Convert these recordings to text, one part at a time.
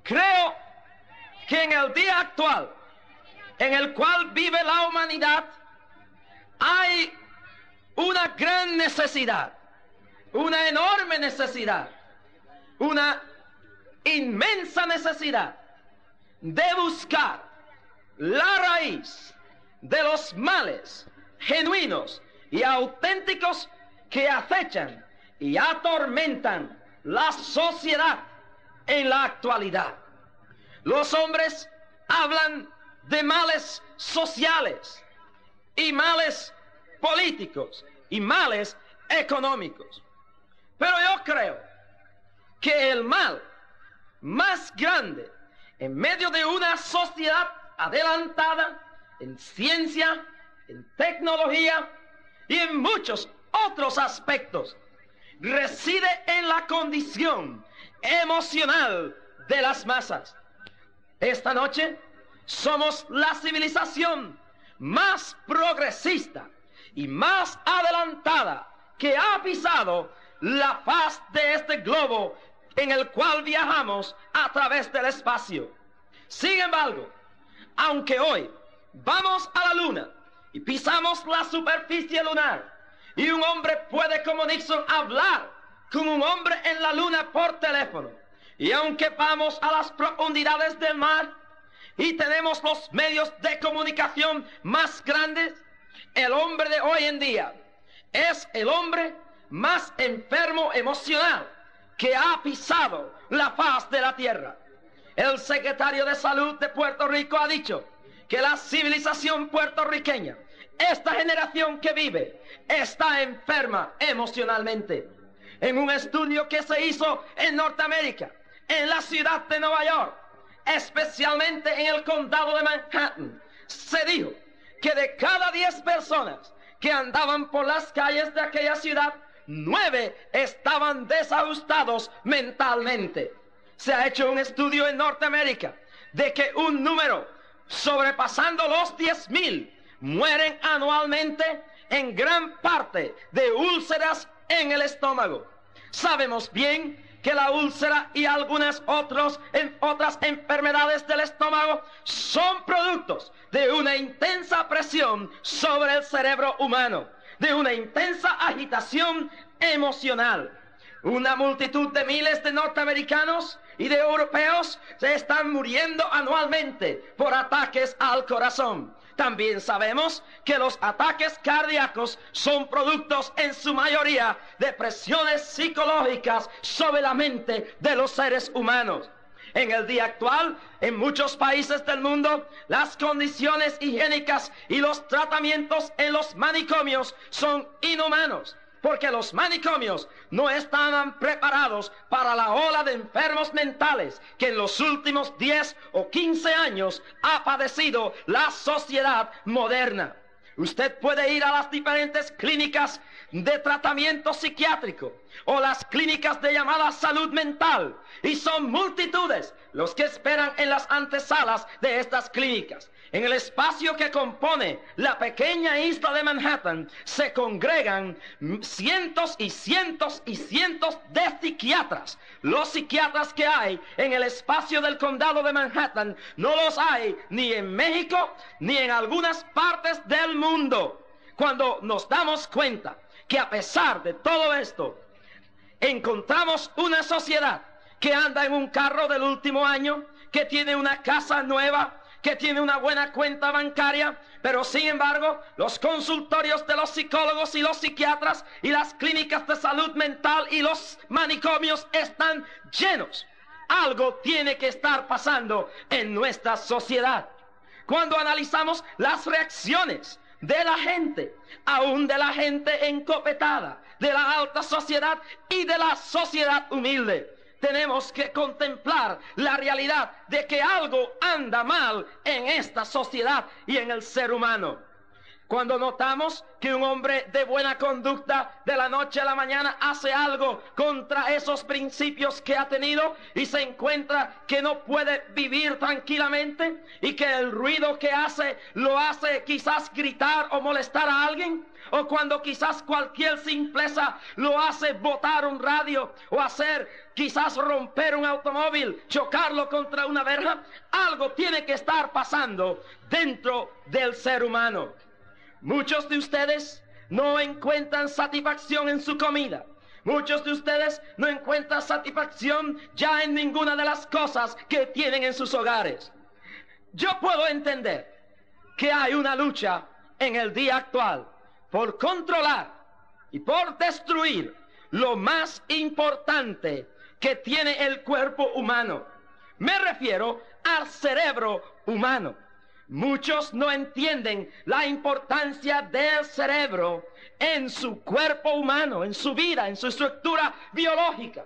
Creo que en el día actual, en el cual vive la humanidad, hay una gran necesidad, una enorme necesidad, una inmensa necesidad de buscar la raíz de los males genuinos y auténticos que acechan y atormentan la sociedad en la actualidad. Los hombres hablan de males sociales y males políticos y males económicos. Pero yo creo que el mal más grande en medio de una sociedad adelantada en ciencia, en tecnología y en muchos otros aspectos reside en la condición emocional de las masas. Esta noche somos la civilización más progresista y más adelantada que ha pisado la faz de este globo en el cual viajamos a través del espacio. Sin embargo, aunque hoy vamos a la luna y pisamos la superficie lunar, y un hombre puede, como Nixon, hablar con un hombre en la luna por teléfono, y aunque vamos a las profundidades del mar y tenemos los medios de comunicación más grandes, el hombre de hoy en día es el hombre más enfermo emocional que ha pisado la faz de la tierra. El secretario de Salud de Puerto Rico ha dicho que la civilización puertorriqueña, esta generación que vive, está enferma emocionalmente. En un estudio que se hizo en Norteamérica, en la ciudad de Nueva York, especialmente en el condado de Manhattan, se dijo que de cada 10 personas que andaban por las calles de aquella ciudad, 9 estaban desajustados mentalmente. Se ha hecho un estudio en Norteamérica de que un número sobrepasando los 10,000 mueren anualmente en gran parte de úlceras en el estómago. Sabemos bien que la úlcera y algunas otras enfermedades del estómago son productos de una intensa presión sobre el cerebro humano, de una intensa agitación emocional. Una multitud de miles de norteamericanos y de europeos se están muriendo anualmente por ataques al corazón. También sabemos que los ataques cardíacos son productos en su mayoría de presiones psicológicas sobre la mente de los seres humanos. En el día actual, en muchos países del mundo, las condiciones higiénicas y los tratamientos en los manicomios son inhumanos, porque los manicomios no estaban preparados para la ola de enfermos mentales que en los últimos 10 o 15 años ha padecido la sociedad moderna. Usted puede ir a las diferentes clínicas de tratamiento psiquiátrico o las clínicas de llamada salud mental, y son multitudes los que esperan en las antesalas de estas clínicas. En el espacio que compone la pequeña isla de Manhattan se congregan cientos y cientos y cientos de psiquiatras. Los psiquiatras que hay en el espacio del condado de Manhattan no los hay ni en México ni en algunas partes del mundo. Cuando nos damos cuenta que a pesar de todo esto, encontramos una sociedad que anda en un carro del último año, que tiene una casa nueva, que tiene una buena cuenta bancaria, pero sin embargo los consultorios de los psicólogos y los psiquiatras y las clínicas de salud mental y los manicomios están llenos. Algo tiene que estar pasando en nuestra sociedad. Cuando analizamos las reacciones de la gente, aún de la gente encopetada, de la alta sociedad y de la sociedad humilde, tenemos que contemplar la realidad de que algo anda mal en esta sociedad y en el ser humano. Cuando notamos que un hombre de buena conducta de la noche a la mañana hace algo contra esos principios que ha tenido y se encuentra que no puede vivir tranquilamente y que el ruido que hace lo hace quizás gritar o molestar a alguien, o cuando quizás cualquier simpleza lo hace botar un radio o hacer quizás romper un automóvil, chocarlo contra una verja, algo tiene que estar pasando dentro del ser humano. Muchos de ustedes no encuentran satisfacción en su comida. Muchos de ustedes no encuentran satisfacción ya en ninguna de las cosas que tienen en sus hogares. Yo puedo entender que hay una lucha en el día actual por controlar y por destruir lo más importante que tiene el cuerpo humano. Me refiero al cerebro humano. Muchos no entienden la importancia del cerebro en su cuerpo humano, en su vida, en su estructura biológica.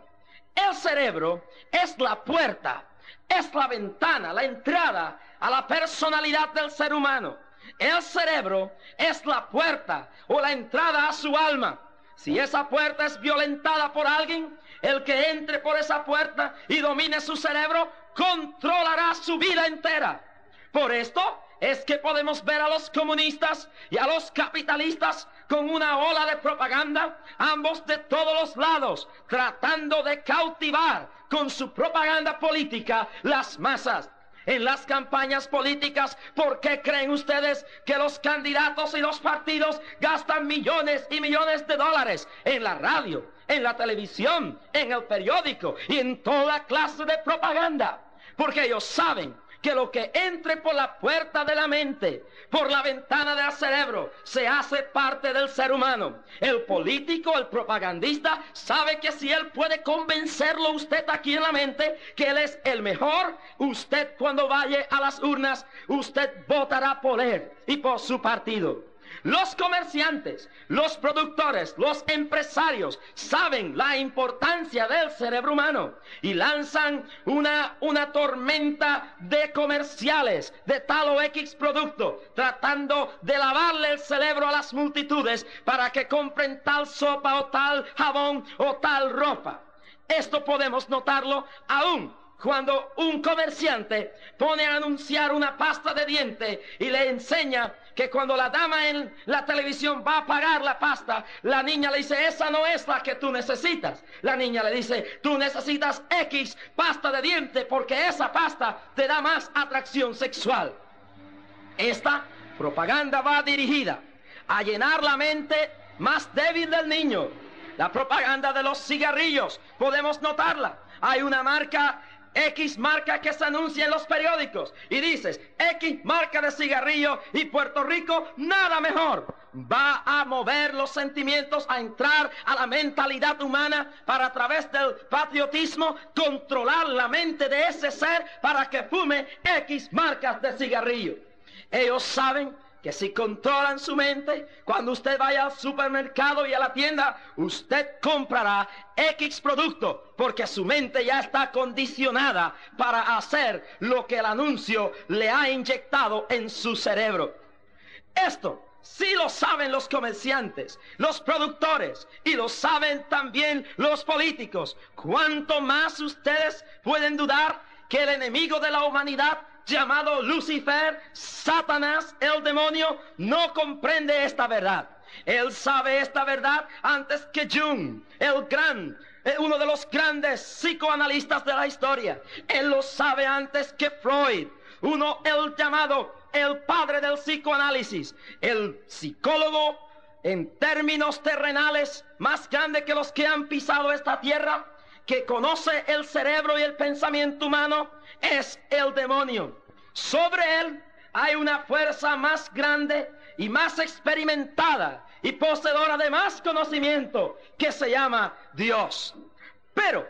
El cerebro es la puerta, es la ventana, la entrada a la personalidad del ser humano. El cerebro es la puerta o la entrada a su alma. Si esa puerta es violentada por alguien, el que entre por esa puerta y domine su cerebro, controlará su vida entera. Por esto es que podemos ver a los comunistas y a los capitalistas con una ola de propaganda, ambos de todos los lados, tratando de cautivar con su propaganda política las masas. En las campañas políticas, ¿por qué creen ustedes que los candidatos y los partidos gastan millones y millones de dólares en la radio, en la televisión, en el periódico y en toda clase de propaganda? Porque ellos saben que lo que entre por la puerta de la mente, por la ventana del cerebro, se hace parte del ser humano. El político, el propagandista, sabe que si él puede convencerlo usted aquí en la mente que él es el mejor, usted cuando vaya a las urnas, usted votará por él y por su partido. Los comerciantes, los productores, los empresarios saben la importancia del cerebro humano y lanzan una tormenta de comerciales de tal o X producto, tratando de lavarle el cerebro a las multitudes para que compren tal sopa o tal jabón o tal ropa. Esto podemos notarlo aún cuando un comerciante pone a anunciar una pasta de diente y le enseña que cuando la dama en la televisión va a pagar la pasta, la niña le dice, esa no es la que tú necesitas. La niña le dice, tú necesitas X pasta de diente porque esa pasta te da más atracción sexual. Esta propaganda va dirigida a llenar la mente más débil del niño. La propaganda de los cigarrillos, podemos notarla. Hay una marca, X marca que se anuncia en los periódicos y dices, X marca de cigarrillo y Puerto Rico nada mejor. Va a mover los sentimientos, a entrar a la mentalidad humana para a través del patriotismo controlar la mente de ese ser para que fume X marcas de cigarrillo. Ellos saben que si controlan su mente, cuando usted vaya al supermercado y a la tienda, usted comprará X producto, porque su mente ya está condicionada para hacer lo que el anuncio le ha inyectado en su cerebro. Esto sí lo saben los comerciantes, los productores, y lo saben también los políticos. ¿Cuánto más ustedes pueden dudar que el enemigo de la humanidad, llamado Lucifer, Satanás, el demonio, no comprende esta verdad? Él sabe esta verdad antes que Jung, uno de los grandes psicoanalistas de la historia. Él lo sabe antes que Freud, el llamado el padre del psicoanálisis, el psicólogo en términos terrenales más grande que los que han pisado esta tierra, que conoce el cerebro y el pensamiento humano, es el demonio. Sobre él hay una fuerza más grande y más experimentada y poseedora de más conocimiento que se llama Dios. Pero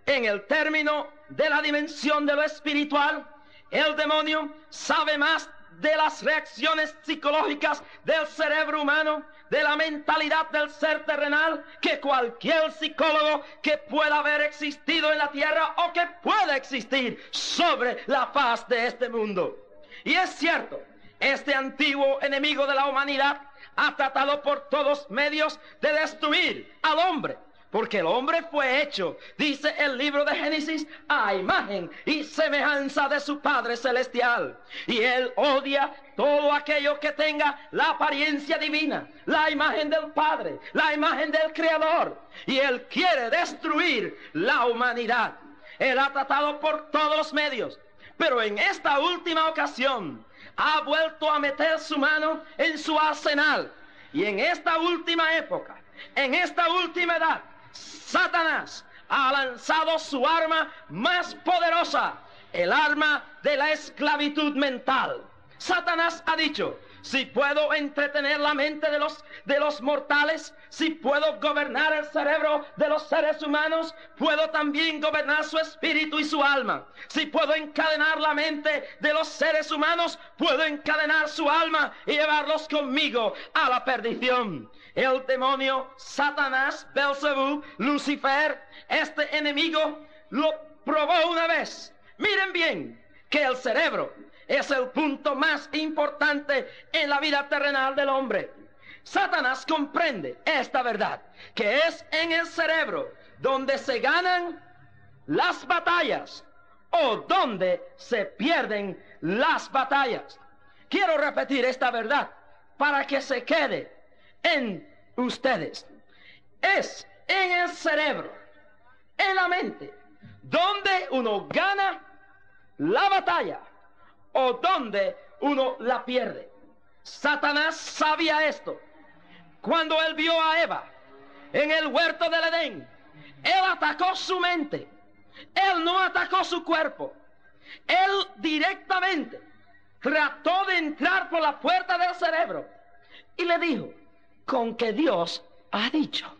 en el término de la dimensión de lo espiritual, el demonio sabe más de las reacciones psicológicas del cerebro humano, de la mentalidad del ser terrenal, que cualquier psicólogo que pueda haber existido en la tierra o que pueda existir sobre la faz de este mundo. Y es cierto, Este antiguo enemigo de la humanidad ha tratado por todos medios de destruir al hombre. Porque el hombre fue hecho, dice el libro de Génesis, a imagen y semejanza de su Padre Celestial. Y Él odia todo aquello que tenga la apariencia divina, la imagen del Padre, la imagen del Creador. Y Él quiere destruir la humanidad. Él ha tratado por todos los medios. Pero en esta última ocasión ha vuelto a meter su mano en su arsenal. Y en esta última época, en esta última edad, Satanás ha lanzado su arma más poderosa, el arma de la esclavitud mental. Satanás ha dicho: si puedo entretener la mente de los mortales, si puedo gobernar el cerebro de los seres humanos, puedo también gobernar su espíritu y su alma. Si puedo encadenar la mente de los seres humanos, puedo encadenar su alma y llevarlos conmigo a la perdición. El demonio, Satanás, Belzebú, Lucifer, este enemigo lo probó una vez. Miren bien que el cerebro es el punto más importante en la vida terrenal del hombre. Satanás comprende esta verdad, que es en el cerebro donde se ganan las batallas o donde se pierden las batallas. Quiero repetir esta verdad para que se quede en ustedes. Es en el cerebro, en la mente, donde uno gana la batalla o donde uno la pierde. Satanás sabía esto. Cuando él vio a Eva en el huerto del Edén, él atacó su mente. Él no atacó su cuerpo. Él directamente trató de entrar por la puerta del cerebro y le dijo: con que Dios ha dicho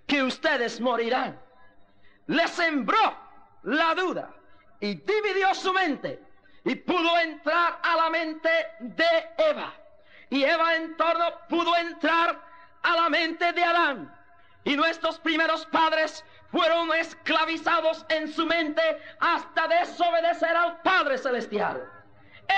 que ustedes morirán. Le sembró la duda y dividió su mente, y pudo entrar a la mente de Eva, y Eva en torno pudo entrar a la mente de Adán, y nuestros primeros padres fueron esclavizados en su mente hasta desobedecer al Padre Celestial.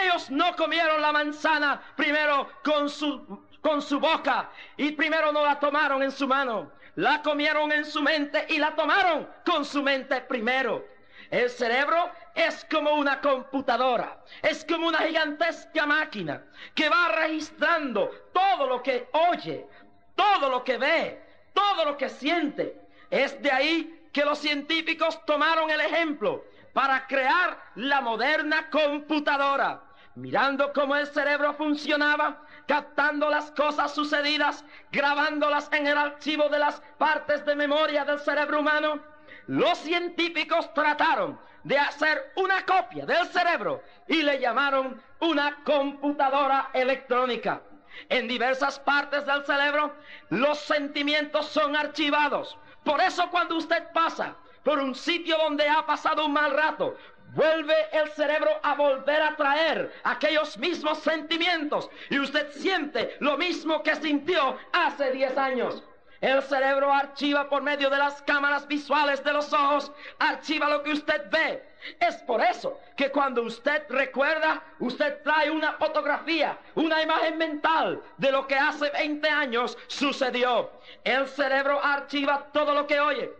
Ellos no comieron la manzana primero con su boca, y primero no la tomaron en su mano. La comieron en su mente y la tomaron con su mente primero. El cerebro es como una computadora, es como una gigantesca máquina que va registrando todo lo que oye, todo lo que ve, todo lo que siente. Es de ahí que los científicos tomaron el ejemplo para crear la moderna computadora, mirando cómo el cerebro funcionaba, captando las cosas sucedidas, grabándolas en el archivo de las partes de memoria del cerebro humano. Los científicos trataron de hacer una copia del cerebro y le llamaron una computadora electrónica. En diversas partes del cerebro los sentimientos son archivados. Por eso cuando usted pasa por un sitio donde ha pasado un mal rato, vuelve el cerebro a volver a traer aquellos mismos sentimientos y usted siente lo mismo que sintió hace 10 años. El cerebro archiva por medio de las cámaras visuales de los ojos, archiva lo que usted ve. Es por eso que cuando usted recuerda, usted trae una fotografía, una imagen mental de lo que hace 20 años sucedió. El cerebro archiva todo lo que oye.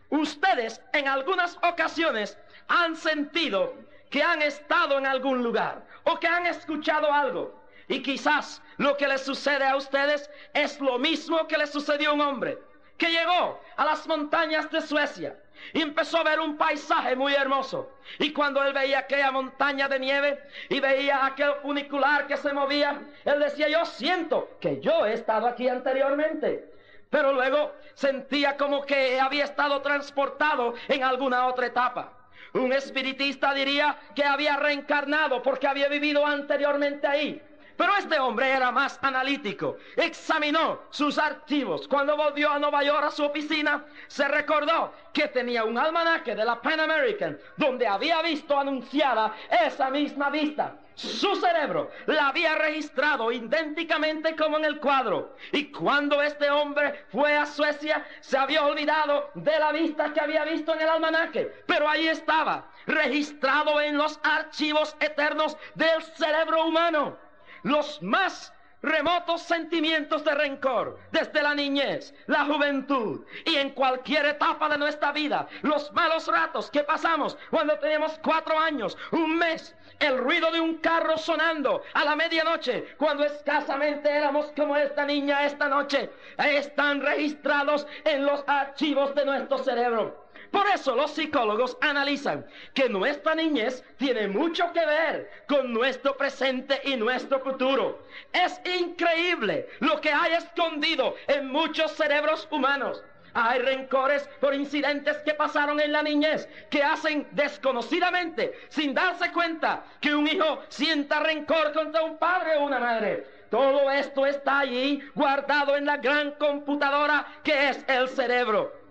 Ustedes en algunas ocasiones han sentido que han estado en algún lugar o que han escuchado algo, y quizás lo que les sucede a ustedes es lo mismo que le sucedió a un hombre que llegó a las montañas de Suecia y empezó a ver un paisaje muy hermoso, y cuando él veía aquella montaña de nieve y veía aquel funicular que se movía, él decía: yo siento que yo he estado aquí anteriormente. Pero luego sentía como que había estado transportado en alguna otra etapa. Un espiritista diría que había reencarnado porque había vivido anteriormente ahí. Pero este hombre era más analítico. Examinó sus archivos. Cuando volvió a Nueva York a su oficina, se recordó que tenía un almanaque de la Pan American donde había visto anunciada esa misma vista. Su cerebro la había registrado idénticamente como en el cuadro. Y cuando este hombre fue a Suecia, se había olvidado de la vista que había visto en el almanaque. Pero ahí estaba, registrado en los archivos eternos del cerebro humano. los más remotos sentimientos de rencor desde la niñez, la juventud y en cualquier etapa de nuestra vida. Los malos ratos que pasamos cuando teníamos 4 años, un mes, el ruido de un carro sonando a la medianoche, cuando escasamente éramos como esta niña esta noche, están registrados en los archivos de nuestro cerebro. Por eso los psicólogos analizan que nuestra niñez tiene mucho que ver con nuestro presente y nuestro futuro. Es increíble lo que hay escondido en muchos cerebros humanos. Hay rencores por incidentes que pasaron en la niñez que hacen desconocidamente, sin darse cuenta, que un hijo sienta rencor contra un padre o una madre. Todo esto está allí guardado en la gran computadora que es el cerebro.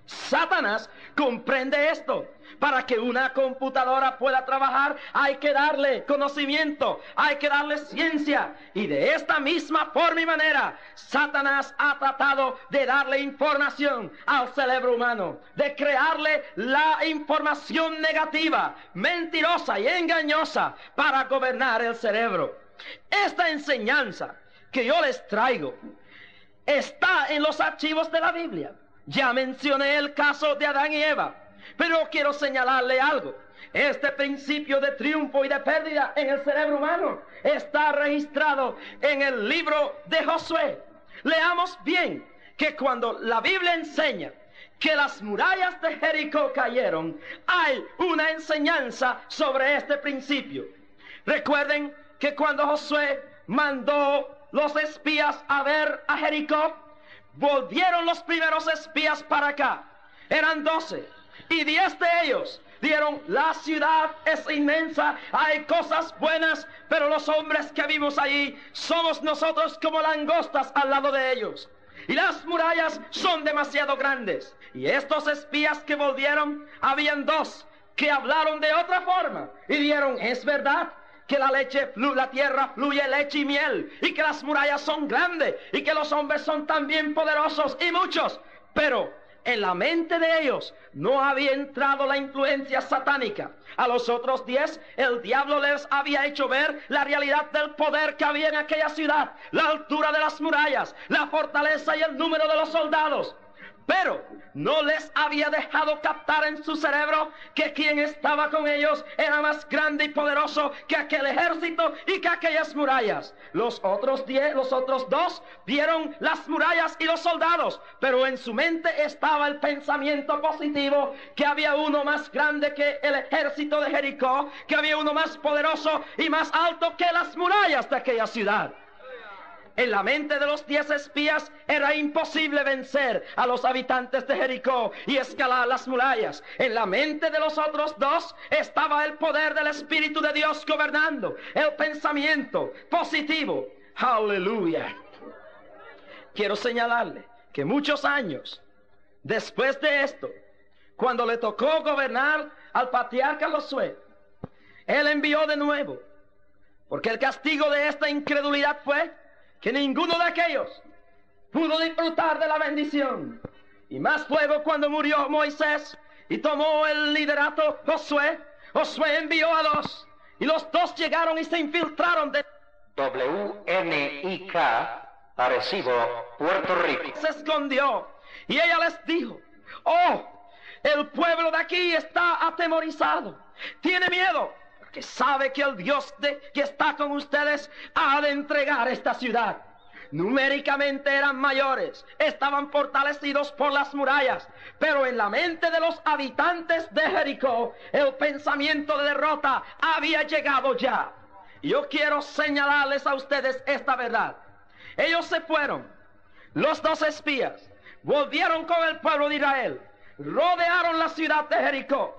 Satanás comprende esto. Para que una computadora pueda trabajar hay que darle conocimiento, hay que darle ciencia. Y de esta misma forma y manera, Satanás ha tratado de darle información al cerebro humano, de crearle la información negativa, mentirosa y engañosa para gobernar el cerebro. Esta enseñanza que yo les traigo está en los archivos de la Biblia. Ya mencioné el caso de Adán y Eva, pero quiero señalarle algo. Este principio de triunfo y de pérdida en el cerebro humano está registrado en el libro de Josué. Leamos bien que cuando la Biblia enseña que las murallas de Jericó cayeron, hay una enseñanza sobre este principio. Recuerden que cuando Josué mandó los espías a ver a Jericó, volvieron los primeros espías para acá. Eran 12 y 10 de ellos dieron: la ciudad es inmensa, hay cosas buenas, pero los hombres que vivimos allí somos nosotros como langostas al lado de ellos, y las murallas son demasiado grandes. Y estos espías que volvieron, habían 2 que hablaron de otra forma y dijeron: es verdad que la tierra fluye leche y miel, y que las murallas son grandes, y que los hombres son también poderosos y muchos. Pero en la mente de ellos no había entrado la influencia satánica. A los otros 10, el diablo les había hecho ver la realidad del poder que había en aquella ciudad, la altura de las murallas, la fortaleza y el número de los soldados. Pero no les había dejado captar en su cerebro que quien estaba con ellos era más grande y poderoso que aquel ejército y que aquellas murallas. Los otros 2 vieron las murallas y los soldados, pero en su mente estaba el pensamiento positivo que había uno más grande que el ejército de Jericó, que había uno más poderoso y más alto que las murallas de aquella ciudad. En la mente de los 10 espías era imposible vencer a los habitantes de Jericó y escalar las murallas. En la mente de los otros 2 estaba el poder del Espíritu de Dios gobernando, el pensamiento positivo. ¡Aleluya! Quiero señalarle que muchos años después de esto, cuando le tocó gobernar al patriarca Josué, él envió de nuevo, porque el castigo de esta incredulidad fue que ninguno de aquellos pudo disfrutar de la bendición. Y más luego, cuando murió Moisés y tomó el liderato Josué envió a 2, y los 2 llegaron y se infiltraron de WNIK, Arecibo, Puerto Rico. Se escondió y ella les dijo: oh, el pueblo de aquí está atemorizado, tiene miedo, que sabe que el Dios que está con ustedes ha de entregar esta ciudad. Numéricamente eran mayores, estaban fortalecidos por las murallas, pero en la mente de los habitantes de Jericó el pensamiento de derrota había llegado ya. Yo quiero señalarles a ustedes esta verdad. Ellos se fueron, los 2 espías volvieron con el pueblo de Israel, rodearon la ciudad de Jericó,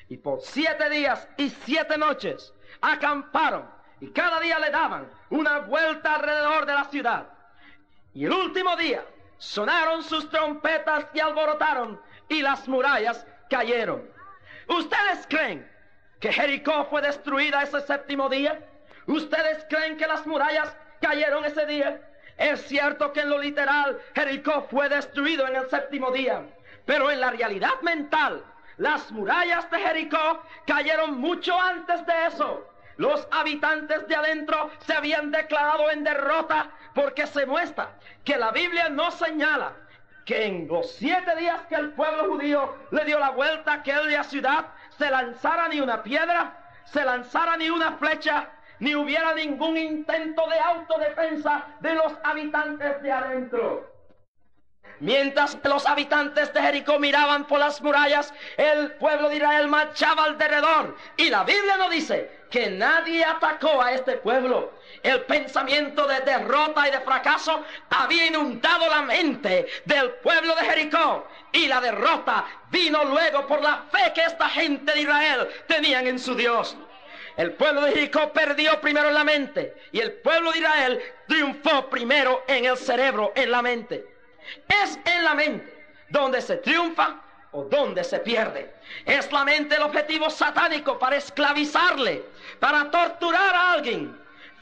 y por 7 días y 7 noches acamparon, y cada día le daban una vuelta alrededor de la ciudad. Y el último día sonaron sus trompetas y alborotaron, y las murallas cayeron. ¿Ustedes creen que Jericó fue destruida ese 7º día? ¿Ustedes creen que las murallas cayeron ese día? Es cierto que en lo literal Jericó fue destruido en el 7º día, pero en la realidad mental, las murallas de Jericó cayeron mucho antes de eso. Los habitantes de adentro se habían declarado en derrota, porque se muestra que la Biblia no señala que en los 7 días que el pueblo judío le dio la vuelta a aquella ciudad, se lanzara ni una piedra, se lanzara ni una flecha, ni hubiera ningún intento de autodefensa de los habitantes de adentro. Mientras los habitantes de Jericó miraban por las murallas, el pueblo de Israel marchaba alrededor. Y la Biblia nos dice que nadie atacó a este pueblo. El pensamiento de derrota y de fracaso había inundado la mente del pueblo de Jericó. Y la derrota vino luego por la fe que esta gente de Israel tenían en su Dios. El pueblo de Jericó perdió primero en la mente, y el pueblo de Israel triunfó primero en el cerebro, en la mente. Es en la mente donde se triunfa o donde se pierde. Es la mente el objetivo satánico para esclavizarle, para torturar a alguien.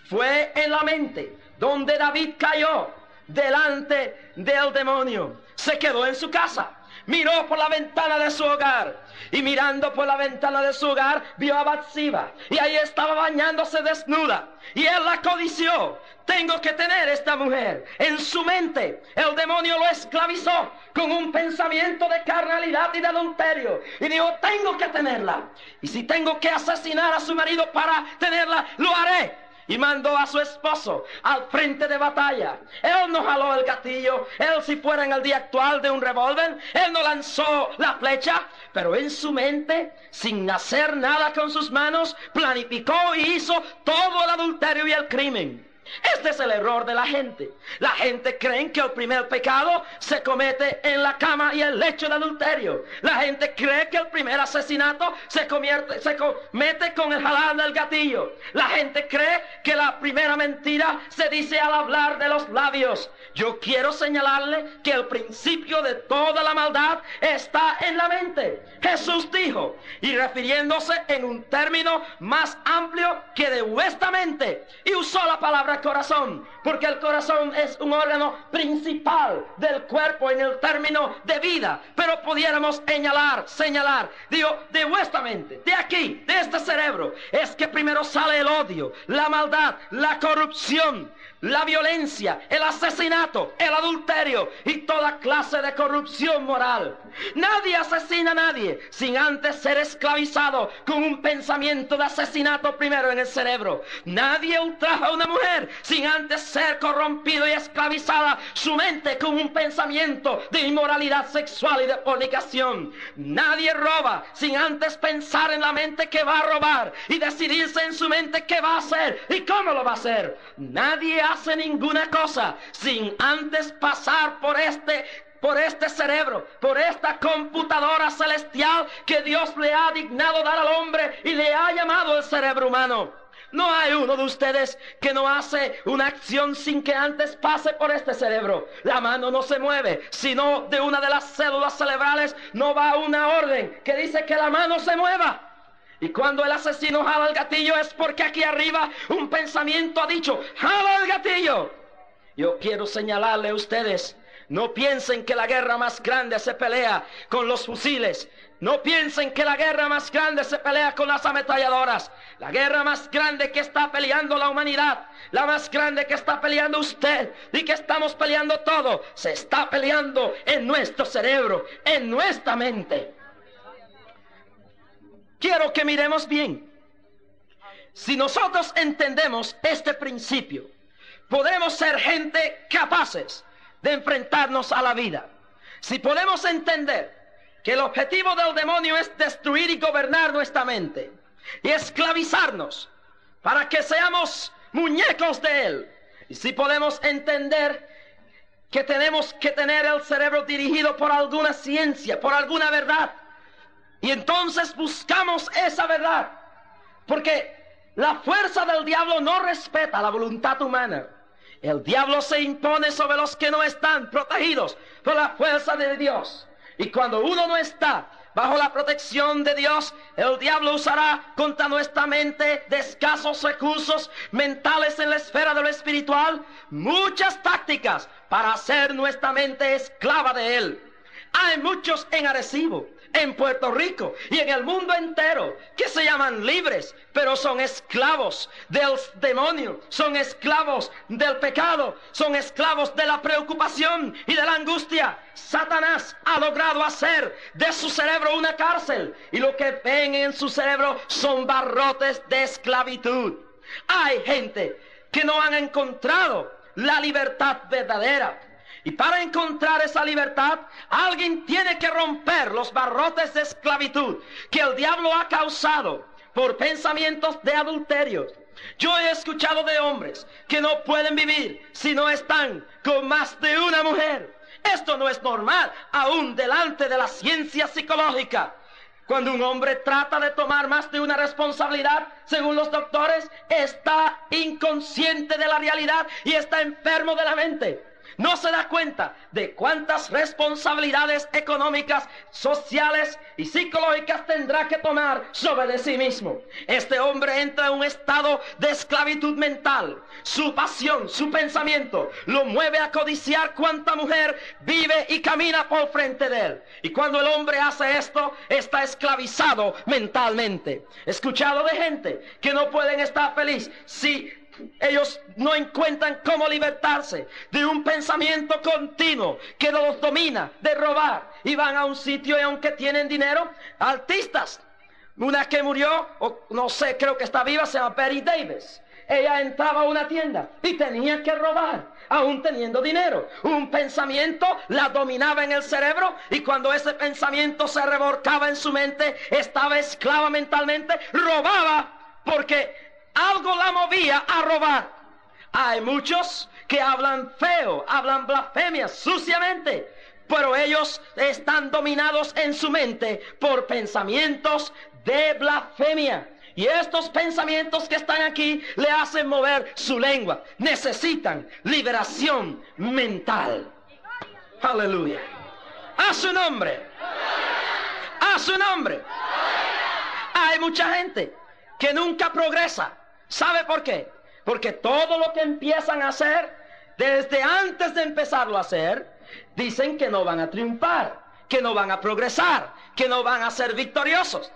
Fue en la mente donde David cayó delante del demonio. Se quedó en su casa, miró por la ventana de su hogar, y mirando por la ventana de su hogar vio a Batseba, y ahí estaba bañándose desnuda, y él la codició. Tengo que tener esta mujer. En su mente el demonio lo esclavizó con un pensamiento de carnalidad y de adulterio, y dijo: tengo que tenerla, y si tengo que asesinar a su marido para tenerla, lo haré. Y mandó a su esposo al frente de batalla. Él no jaló el gatillo. Él, si fuera en el día actual de un revólver, él no lanzó la flecha. Pero en su mente, sin hacer nada con sus manos, planificó y hizo todo el adulterio y el crimen. Este es el error de la gente. La gente cree que el primer pecado se comete en la cama y el lecho de adulterio. La gente cree que el primer asesinato se comete con el jalar del gatillo. La gente cree que la primera mentira se dice al hablar de los labios. Yo quiero señalarle que el principio de toda la maldad está en la mente. Jesús dijo, y refiriéndose en un término más amplio que de vuestra mente, y usó la palabra corazón, porque el corazón es un órgano principal del cuerpo en el término de vida, pero pudiéramos señalar, digo, de vuestra mente, de aquí, de este cerebro, es que primero sale el odio, la maldad, la corrupción, la violencia, el asesinato, el adulterio y toda clase de corrupción moral. Nadie asesina a nadie sin antes ser esclavizado con un pensamiento de asesinato primero en el cerebro. Nadie ultraja a una mujer sin antes ser corrompido y esclavizada su mente con un pensamiento de inmoralidad sexual y de fornicación. Nadie roba sin antes pensar en la mente que va a robar y decidirse en su mente qué va a hacer y cómo lo va a hacer. Nadie hace ninguna cosa sin antes pasar por este cerebro, por esta computadora celestial que Dios le ha dignado dar al hombre y le ha llamado el cerebro humano. No hay uno de ustedes que no hace una acción sin que antes pase por este cerebro. La mano no se mueve, sino de una de las células cerebrales no va una orden que dice que la mano se mueva. Y cuando el asesino jala el gatillo es porque aquí arriba un pensamiento ha dicho, ¡jala el gatillo! Yo quiero señalarle a ustedes, no piensen que la guerra más grande se pelea con los fusiles. No piensen que la guerra más grande se pelea con las ametralladoras. La guerra más grande que está peleando la humanidad, la más grande que está peleando usted y que estamos peleando todo, se está peleando en nuestro cerebro, en nuestra mente. Quiero que miremos bien. Si nosotros entendemos este principio, podremos ser gente capaces de enfrentarnos a la vida. Si podemos entender que el objetivo del demonio es destruir y gobernar nuestra mente y esclavizarnos para que seamos muñecos de él. Y si podemos entender que tenemos que tener el cerebro dirigido por alguna ciencia, por alguna verdad, y entonces buscamos esa verdad, porque la fuerza del diablo no respeta la voluntad humana. El diablo se impone sobre los que no están protegidos por la fuerza de Dios. Y cuando uno no está bajo la protección de Dios, el diablo usará contra nuestra mente de escasos recursos mentales en la esfera de lo espiritual muchas tácticas para hacer nuestra mente esclava de él. Hay muchos en Arecibo en Puerto Rico y en el mundo entero que se llaman libres, pero son esclavos del demonio, son esclavos del pecado, son esclavos de la preocupación y de la angustia. Satanás ha logrado hacer de su cerebro una cárcel y lo que ven en su cerebro son barrotes de esclavitud. Hay gente que no han encontrado la libertad verdadera. Y para encontrar esa libertad, alguien tiene que romper los barrotes de esclavitud que el diablo ha causado por pensamientos de adulterio. Yo he escuchado de hombres que no pueden vivir si no están con más de una mujer. Esto no es normal, aún delante de la ciencia psicológica. Cuando un hombre trata de tomar más de una responsabilidad, según los doctores, está inconsciente de la realidad y está enfermo de la mente. No se da cuenta de cuántas responsabilidades económicas, sociales y psicológicas tendrá que tomar sobre de sí mismo. Este hombre entra en un estado de esclavitud mental. Su pasión, su pensamiento, lo mueve a codiciar cuánta mujer vive y camina por frente de él. Y cuando el hombre hace esto, está esclavizado mentalmente. He escuchado de gente que no pueden estar feliz si ellos no encuentran cómo libertarse de un pensamiento continuo que los domina, de robar, y van a un sitio y aunque tienen dinero, artistas. Una que murió, o no sé, creo que está viva, se llama Betty Davis. Ella entraba a una tienda y tenía que robar, aún teniendo dinero. Un pensamiento la dominaba en el cerebro y cuando ese pensamiento se revolcaba en su mente, estaba esclava mentalmente, robaba porque algo la movía a robar. Hay muchos que hablan feo, hablan blasfemias, suciamente, pero ellos están dominados en su mente por pensamientos de blasfemia. Y estos pensamientos que están aquí le hacen mover su lengua. Necesitan liberación mental. Aleluya. A su nombre. A su nombre. Hay mucha gente que nunca progresa. ¿Sabe por qué? Porque todo lo que empiezan a hacer, desde antes de empezarlo a hacer, dicen que no van a triunfar, que no van a progresar, que no van a ser victoriosos.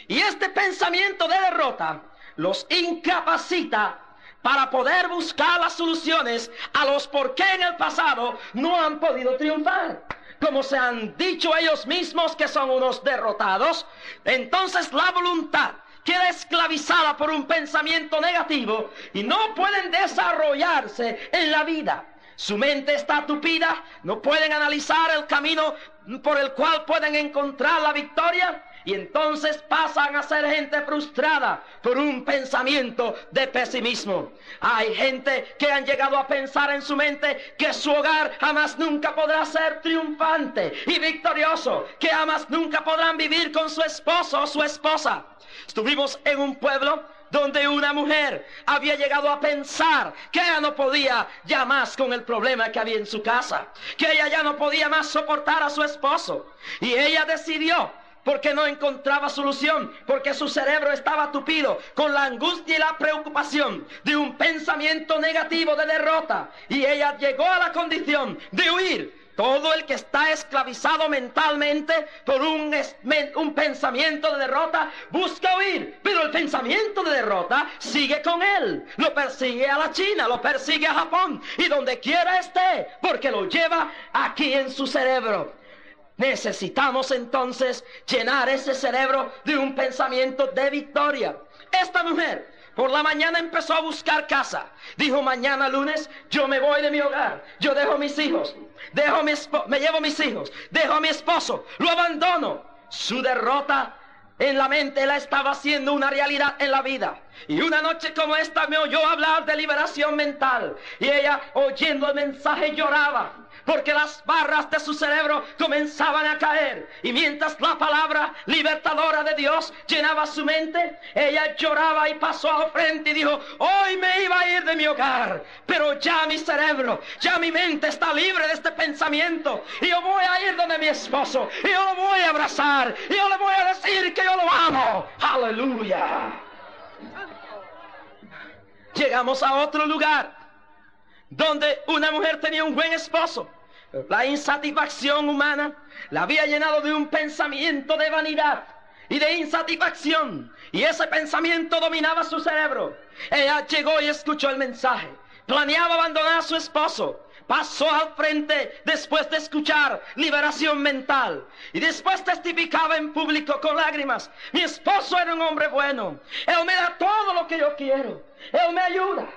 Y este pensamiento de derrota los incapacita para poder buscar las soluciones a los por qué en el pasado no han podido triunfar. Como se han dicho ellos mismos que son unos derrotados, entonces la voluntad queda esclavizada por un pensamiento negativo y no pueden desarrollarse en la vida. Su mente está tupida, no pueden analizar el camino por el cual pueden encontrar la victoria y entonces pasan a ser gente frustrada por un pensamiento de pesimismo. Hay gente que han llegado a pensar en su mente que su hogar jamás nunca podrá ser triunfante y victorioso, que jamás nunca podrán vivir con su esposo o su esposa. Estuvimos en un pueblo donde una mujer había llegado a pensar que ella no podía ya más con el problema que había en su casa, que ella ya no podía más soportar a su esposo. Y ella decidió, porque no encontraba solución, porque su cerebro estaba tupido con la angustia y la preocupación de un pensamiento negativo de derrota. Y ella llegó a la condición de huir. Todo el que está esclavizado mentalmente por un pensamiento de derrota busca huir, pero el pensamiento de derrota sigue con él. Lo persigue a la China, lo persigue a Japón y donde quiera esté, porque lo lleva aquí en su cerebro. Necesitamos entonces llenar ese cerebro de un pensamiento de victoria. Esta mujer por la mañana empezó a buscar casa. Dijo, mañana lunes yo me voy de mi hogar. Yo dejo mis hijos. Me llevo mis hijos. Dejo a mi esposo. Lo abandono. Su derrota en la mente la estaba haciendo una realidad en la vida. Y una noche como esta me oyó hablar de liberación mental. Y ella, oyendo el mensaje, lloraba. Porque las barras de su cerebro comenzaban a caer. Y mientras la palabra libertadora de Dios llenaba su mente, ella lloraba y pasó al frente y dijo, hoy me iba a ir de mi hogar, pero ya mi cerebro, ya mi mente está libre de este pensamiento. Y yo voy a ir donde mi esposo, y yo lo voy a abrazar, y yo le voy a decir que yo lo amo. ¡Aleluya! Llegamos a otro lugar donde una mujer tenía un buen esposo, La insatisfacción humana la había llenado de un pensamiento de vanidad y de insatisfacción, y ese pensamiento dominaba su cerebro. Ella llegó y escuchó el mensaje. Planeaba abandonar a su esposo. Pasó al frente después de escuchar liberación mental, y después testificaba en público con lágrimas: mi esposo era un hombre bueno, él me da todo lo que yo quiero, él me ayuda,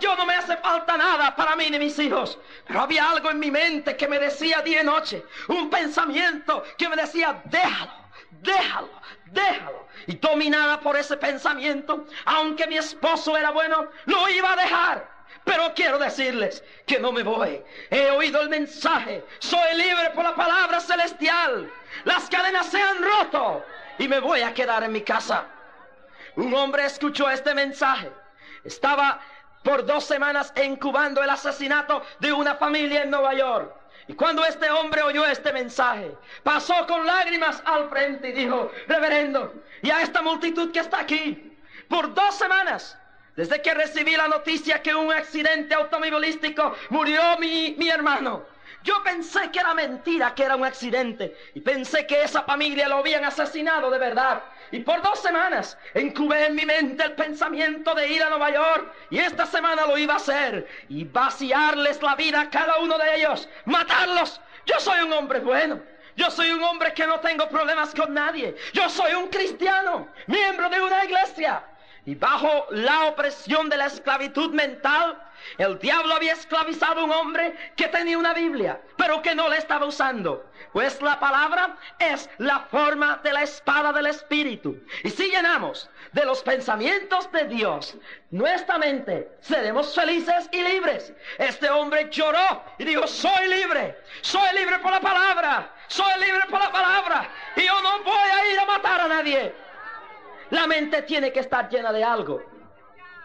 yo no me hace falta nada para mí ni mis hijos. Pero había algo en mi mente que me decía día y noche, un pensamiento que me decía: déjalo, déjalo, déjalo. Y dominada por ese pensamiento, aunque mi esposo era bueno, lo iba a dejar. Pero quiero decirles que no me voy. He oído el mensaje. Soy libre por la palabra celestial. Las cadenas se han roto y me voy a quedar en mi casa. Un hombre escuchó este mensaje. Estaba por 2 semanas incubando el asesinato de una familia en Nueva York. Y cuando este hombre oyó este mensaje, pasó con lágrimas al frente y dijo: reverendo, y a esta multitud que está aquí, por 2 semanas, desde que recibí la noticia que un accidente automovilístico murió mi hermano, yo pensé que era mentira, que era un accidente, y pensé que esa familia lo habían asesinado de verdad. Y por 2 semanas incubé en mi mente el pensamiento de ir a Nueva York, y esta semana lo iba a hacer, y vaciarles la vida a cada uno de ellos, matarlos. Yo soy un hombre bueno. Yo soy un hombre que no tengo problemas con nadie. Yo soy un cristiano, miembro de una iglesia. Y bajo la opresión de la esclavitud mental, el diablo había esclavizado a un hombre que tenía una Biblia, pero que no la estaba usando. Pues la palabra es la forma de la espada del Espíritu. Y si llenamos de los pensamientos de Dios nuestra mente, seremos felices y libres. Este hombre lloró y dijo: soy libre por la palabra, soy libre por la palabra, y yo no voy a ir a matar a nadie. La mente tiene que estar llena de algo.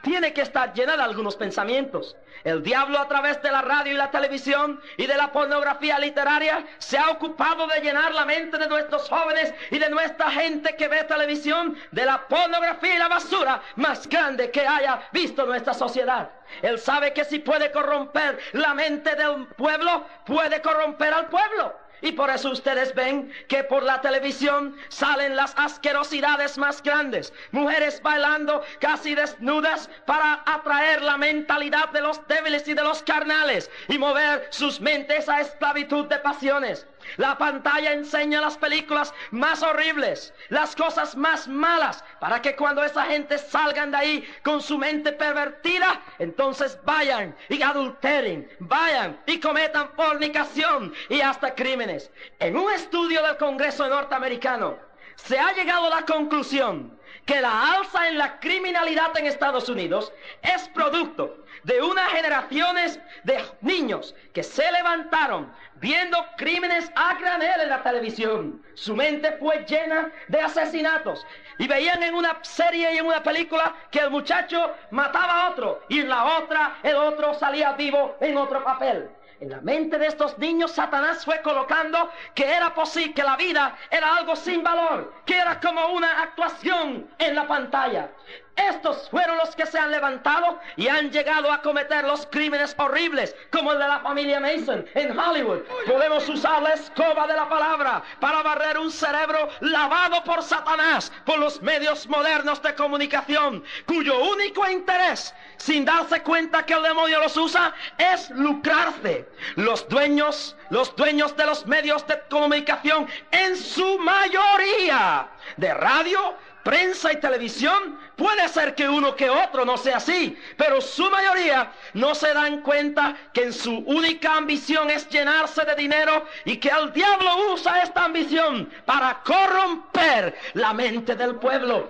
Tiene que estar llena de algunos pensamientos. El diablo, a través de la radio y la televisión y de la pornografía literaria, se ha ocupado de llenar la mente de nuestros jóvenes y de nuestra gente que ve televisión de la pornografía y la basura más grande que haya visto nuestra sociedad. Él sabe que si puede corromper la mente del pueblo, puede corromper al pueblo. Y por eso ustedes ven que por la televisión salen las asquerosidades más grandes. Mujeres bailando casi desnudas para atraer la mentalidad de los débiles y de los carnales y mover sus mentes a esclavitud de pasiones. La pantalla enseña las películas más horribles, las cosas más malas, para que cuando esa gente salgan de ahí con su mente pervertida, entonces vayan y adulteren, vayan y cometan fornicación y hasta crímenes. En un estudio del Congreso norteamericano se ha llegado a la conclusión que la alza en la criminalidad en Estados Unidos es producto de unas generaciones de niños que se levantaron viendo crímenes a granel en la televisión. Su mente fue llena de asesinatos y veían en una serie y en una película que el muchacho mataba a otro y en la otra el otro salía vivo en otro papel. En la mente de estos niños Satanás fue colocando que era posible, que la vida era algo sin valor, que era como una actuación en la pantalla. Estos fueron los que se han levantado y han llegado a cometer los crímenes horribles, como el de la familia Mason en Hollywood. Podemos usar la escoba de la palabra para barrer un cerebro lavado por Satanás, por los medios modernos de comunicación, cuyo único interés, sin darse cuenta que el demonio los usa, es lucrarse. Los dueños de los medios de comunicación, en su mayoría, de radio, prensa y televisión, puede ser que uno que otro no sea así, pero su mayoría no se dan cuenta que en su única ambición es llenarse de dinero y que el diablo usa esta ambición para corromper la mente del pueblo.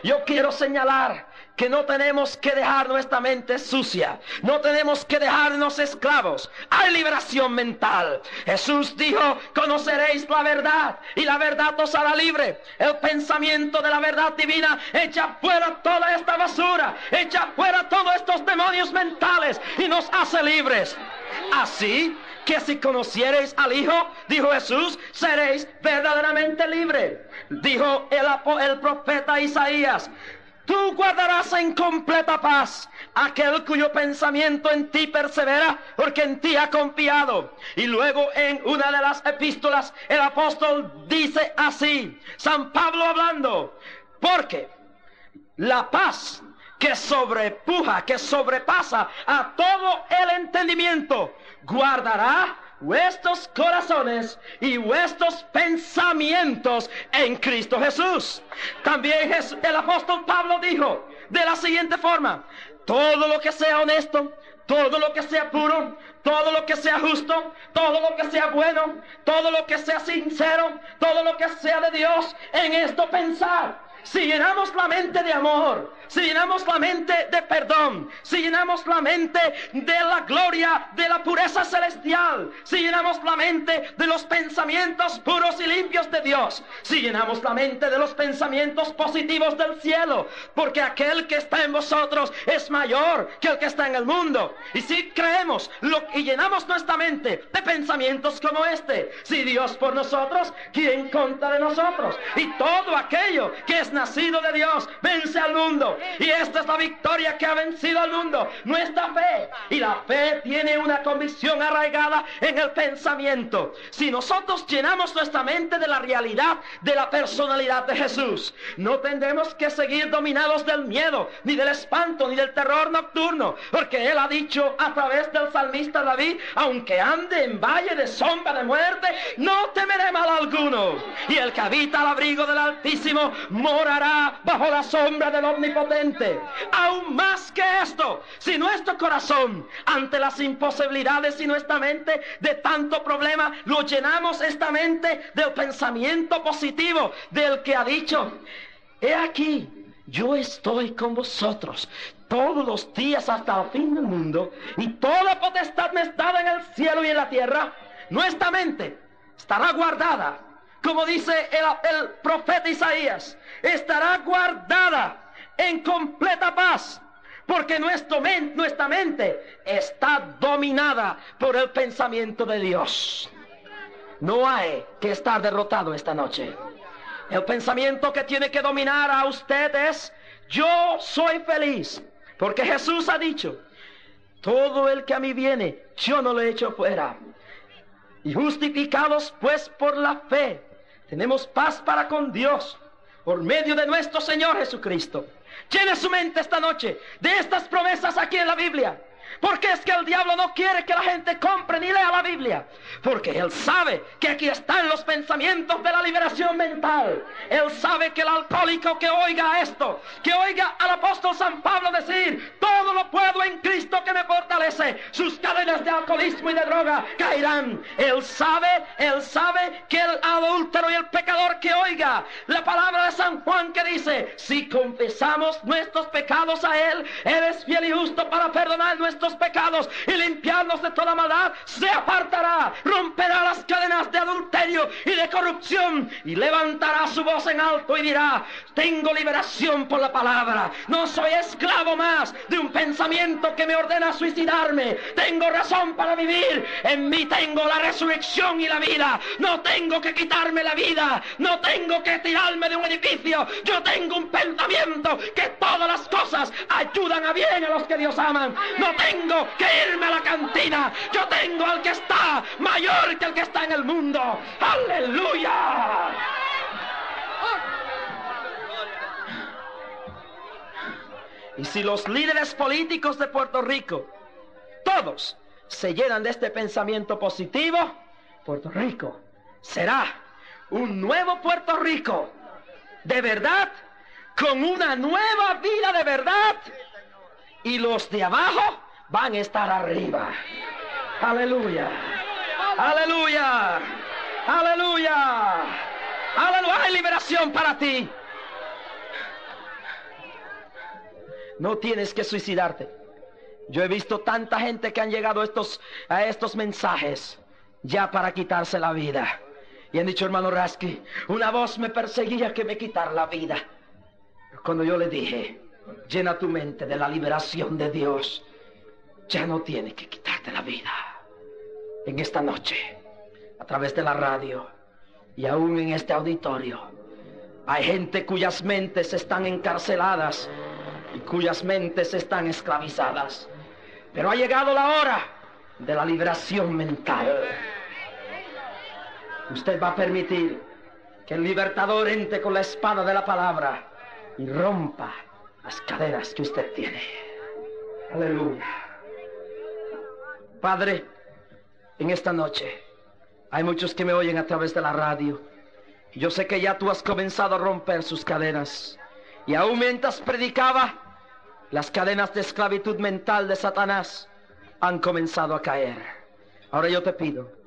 Yo quiero señalar que no tenemos que dejar nuestra mente sucia, no tenemos que dejarnos esclavos. Hay liberación mental. Jesús dijo: conoceréis la verdad y la verdad os hará libre. El pensamiento de la verdad divina echa fuera toda esta basura, echa fuera todos estos demonios mentales y nos hace libres. Así que si conociereis al Hijo, dijo Jesús, seréis verdaderamente libres. Dijo el profeta Isaías: Tú guardarás en completa paz aquel cuyo pensamiento en ti persevera, porque en ti ha confiado. Y luego en una de las epístolas el apóstol dice así, San Pablo hablando, porque la paz que sobrepuja, que sobrepasa a todo el entendimiento, guardará vuestros corazones y vuestros pensamientos en Cristo Jesús. También el apóstol Pablo dijo de la siguiente forma: todo lo que sea honesto, todo lo que sea puro, todo lo que sea justo, todo lo que sea bueno, todo lo que sea sincero, todo lo que sea de Dios, en esto pensar. Si llenamos la mente de amor, si llenamos la mente de perdón, si llenamos la mente de la gloria, de la pureza celestial, si llenamos la mente de los pensamientos puros y limpios de Dios, si llenamos la mente de los pensamientos positivos del cielo, porque aquel que está en vosotros es mayor que el que está en el mundo. Y si creemos y llenamos nuestra mente de pensamientos como este, si Dios por nosotros, ¿quién contra de nosotros? Y todo aquello que es nacido de Dios vence al mundo, y esta es la victoria que ha vencido al mundo, nuestra fe. Y la fe tiene una convicción arraigada en el pensamiento. Si nosotros llenamos nuestra mente de la realidad de la personalidad de Jesús, no tendremos que seguir dominados del miedo, ni del espanto, ni del terror nocturno, porque Él ha dicho a través del salmista David: aunque ande en valle de sombra de muerte, no temeré mal alguno, y el que habita al abrigo del Altísimo morará bajo la sombra del Omnipotente. Aún más que esto, si nuestro corazón, ante las imposibilidades y nuestra mente de tanto problema, lo llenamos esta mente del pensamiento positivo del que ha dicho: he aquí, yo estoy con vosotros todos los días hasta el fin del mundo, y toda potestad me es dada en el cielo y en la tierra. Nuestra mente estará guardada, como dice el profeta Isaías, estará guardada en completa paz, porque nuestra mente está dominada por el pensamiento de Dios. No hay que estar derrotado esta noche. El pensamiento que tiene que dominar a usted es: yo soy feliz, porque Jesús ha dicho: todo el que a mí viene, yo no lo echo fuera. Y justificados pues por la fe, tenemos paz para con Dios por medio de nuestro Señor Jesucristo. Llene su mente esta noche de estas promesas aquí en la Biblia, porque es que el diablo no quiere que la gente compre ni lea la Biblia, porque él sabe que aquí están los pensamientos de la liberación mental. Él sabe que el alcohólico que oiga esto, que oiga al apóstol San Pablo decir: todo lo puedo en Cristo que me fortalece, sus cadenas de alcoholismo y de droga caerán. Él sabe que el adúltero y el pecador que oiga la palabra de San Juan, que dice: si confesamos nuestros pecados a Él, Él es fiel y justo para perdonar nuestros pecados y limpiarnos de toda maldad, se apartará, romperá las cadenas de adulterio y de corrupción, y levantará su voz en alto y dirá: tengo liberación por la palabra, no soy esclavo más de un pensamiento que me ordena suicidarme, tengo razón para vivir, en mí tengo la resurrección y la vida, no tengo que quitarme la vida, no tengo que tirarme de un edificio, yo tengo un pensamiento que todas las cosas ayudan a bien a los que Dios aman, no tengo que irme a la cantina, yo tengo al que está mayor que el que está en el mundo. ¡Aleluya! Y si los líderes políticos de Puerto Rico, todos, se llenan de este pensamiento positivo, Puerto Rico será un nuevo Puerto Rico de verdad, con una nueva vida de verdad, y los de abajo van a estar arriba. Aleluya, aleluya, aleluya, aleluya. Hay liberación para ti. No tienes que suicidarte. Yo he visto tanta gente que han llegado a estos mensajes ya para quitarse la vida, y han dicho: hermano Rasky, una voz me perseguía que me quitara la vida. Cuando yo le dije: llena tu mente de la liberación de Dios, ya no tienes que quitarte la vida. En esta noche, a través de la radio y aún en este auditorio, Hay gente cuyas mentes están encarceladas y cuyas mentes están esclavizadas. Pero ha llegado la hora de la liberación mental. Usted va a permitir que el libertador entre con la espada de la palabra y rompa las cadenas que usted tiene. Aleluya. Padre, en esta noche hay muchos que me oyen a través de la radio. Yo sé que ya tú has comenzado a romper sus cadenas. Y aún mientras predicaba, las cadenas de esclavitud mental de Satanás han comenzado a caer. Ahora yo te pido